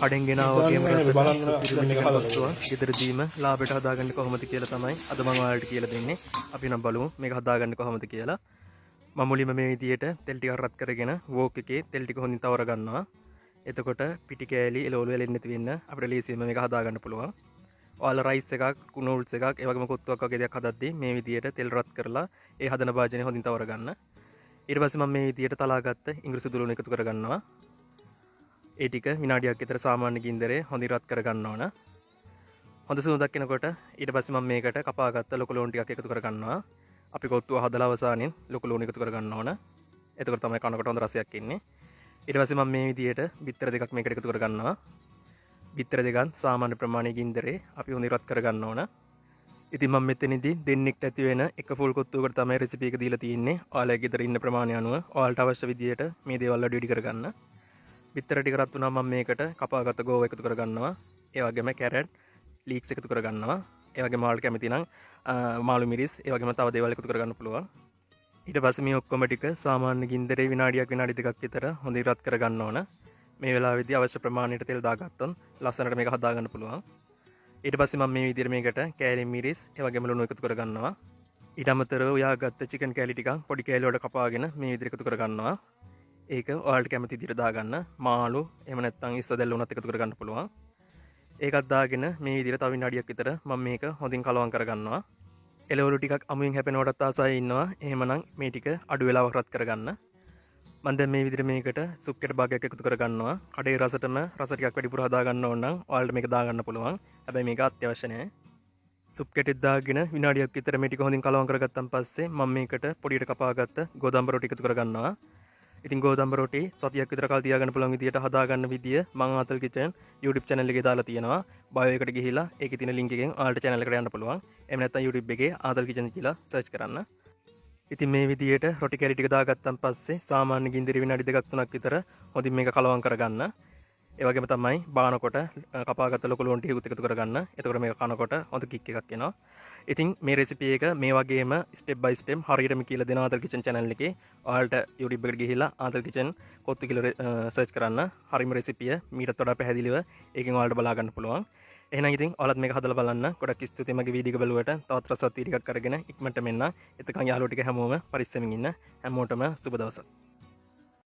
කඩෙන් ගෙනාව වගේම රසට මේක හදලා ගෙදරදීම ලාභයට හදාගන්න කොහොමද කියලා තමයි අද මම ඔයාලට කියලා දෙන්නේ. අපි නම් බලමු මේක හදාගන්න කොහොමද කියලා. මම මුලින්ම මේ විදියට තෙල් ටික රත් කරගෙන වෝක් එකේ තෙල් ටික හොඳින් තවර ගන්නවා. එතකොට පිටි කෑලි එළවලු වෙලෙන්නේ නැති වෙන්න අපිට ලේසියෙන්ම මේක හදාගන්න පුළුවන්. ඔයාලා රයිස් එකක්, නූඩ්ල්ස් එකක්, ඒ වගේම කොත්තුවක් වගේ දෙයක් හදද්දී මේ විදියට තෙල් රත් කරලා ඒ හදන භාජනය හොඳින් තවර ගන්න. ඊට පස්සේ මම මේ විදියට තලාගත්ත ඉංග්‍රීසි දුලුණු එකතු කර ගන්නවා. ඒ ටික විනාඩියක් විතර සාමාන්‍ය ගින්දරේ හොඳින් රත් කර ගන්න ඕන. හොඳ සුවඳක් එනකොට ඊට පස්සේ මම මේකට කපාගත්ත ලොකු ලුණු ටිකක් එකතු කර ගන්නවා. අපි කොත්තුව හදලා අවසානයේ ලොකු ලුණු එකතු කර ගන්න ඕන. එතකොට තමයි කනකොට හොඳ රසයක් එන්නේ. ඊට පස්සේ මම මේ විදියට බිත්තර දෙකක් මේකට එකතු කර ගන්නවා. බිත්තර දෙකන් සාමාන්‍ය ප්‍රමාණයේ ගින්දරේ අපි හොඳින් රත් කර ගන්න ඕන. ඉතින් මම මෙතනදී දෙන්නෙක්ට ඇති වෙන එක ෆුල් කොත්තුවකට තමයි රෙසිපි එක දීලා තියෙන්නේ. ඔයාලා ගෙදර ඉන්න ප්‍රමාණය අනුව ඔයාලට අවශ්‍ය විදියට මේ දේවල් වැඩි කර ගන්න. බිත්තර ටික රත් වුණාම මම මේකට කපාගත්ත ගෝව එකතු කර ගන්නවා. ඒ වගේම කැරට් ලීක්ස් එකතු කර ගන්නවා. ඒ වගේම ඔයාලට කැමති නම් මාළු මිරිස් ඒ වගේම තව දේවල් එකතු කර ගන්න පුළුවන්. ඊට පස්සේ මේ ඔක්කොම ටික සාමාන්‍ය ගින්දරේ විනාඩියක් විනාඩි දෙකක් විතර හොඳින් රත් කර ගන්න ඕන. මේ වෙලාවේදී අවශ්‍ය ප්‍රමාණයට තෙල් දාගත්තොත් ලස්සනට මේක හදා ගන්න පුළුවන්. ඊට පස්සේ මම මේ විදිහට මේකට කෑලි මිරිස් ඒ වගේම ලුණු එකතු කර ගන්නවා. ඊට අමතරව උයාගත්ත චිකන් කෑලි ටික පොඩි කෑලි වලට කපාගෙන මේ විදිහට එකතු කර ගන්නවා. ඒක ඔයාලට කැමති විදිහට දාගන්න. මාළු එහෙම නැත්නම් ඉස්සදැල්ල උනත් එකතු කර ගන්න පුළුවන්. ඒකත් දාගෙන මේ විදිහට තව විනාඩියක් විතර මම මේක හොඳින් කලවම් කර ගන්නවා. එළවලු ටිකක් අමුයෙන් හැපෙනකොටත් ආසයි ඉන්නවා. එහෙමනම් මේ ටික අඩු වෙලාවක් රත් කරගන්න. මම දැන් මේ විදිහට මේකට සුක්කේට භාගයක් එකතු කර ගන්නවා. කඩේ රසටම රස ටිකක් වැඩිපුර හදා ගන්න ඕන නම් ඔයාලට මේක දා ගන්න පුළුවන්. හැබැයි මේක අත්‍යවශ්‍ය නැහැ. සුක්කේටෙත් දාගෙන විනාඩියක් විතර මේ ටික හොඳින් කලවම් කරගත්තන් පස්සේ මම මේකට පොඩියට කපාගත්ත ගෝදම්බ රොටි එකතු කර ගන්නවා. ඉතින් ගෝදම්බ රොටි සතියක් විතර කල් තියාගන්න පුළුවන් විදියට හදාගන්න විදිය මම ආතල් කිචන් YouTube channel එකේ දාලා තියෙනවා. bio එකට ගිහිලා ඒකේ තියෙන link එකෙන් ඔයාලට channel එකට යන්න පුළුවන්. එහෙම නැත්නම් YouTube එකේ ආතල් කිචන් කියලා search කරන්න. ඉතින් මේ විදියට රොටි කැරි ටික දාගත්තන් පස්සේ සාමාන්‍ය ගින්දර විනාඩි 2ක් 3ක් විතර හොඳින් මේක කලවම් කරගන්න. ඒ වගේම තමයි බානකොට කපාගත්ත ලොකු ලුණු ටික එකතු කරගන්න. එතකොට මේක කනකොට හොඳ කික් එකක් එනවා. ඉතින් මේ රෙසිපි එක මේ වගේම ස්ටෙප් බයි ස්ටෙප් හරියටම කියලා දෙන ආතල් කිචන් channel එකේ ඔයාලට YouTube එකට ගිහිල්ලා ආතල් කිචන් කොත්තු කියලා සර්ච් කරන්න. හරියම රෙසිපිය මීටත් වඩා පැහැදිලිව ඒකෙන් ඔයාලට බලා ගන්න පුළුවන්. එහෙනම් ඉතින් ඔයාලත් මේක හදලා බලන්න. ගොඩක් ස්තුතියි මගේ වීඩියෝ එක බලුවට. තවත් රසවත් වීඩියෝ එකක් අරගෙන ඉක්මනට මෙන්න. එතකන් යාළුවෝ ටික හැමෝම පරිස්සමින් ඉන්න. හැමෝටම සුබ දවසක්.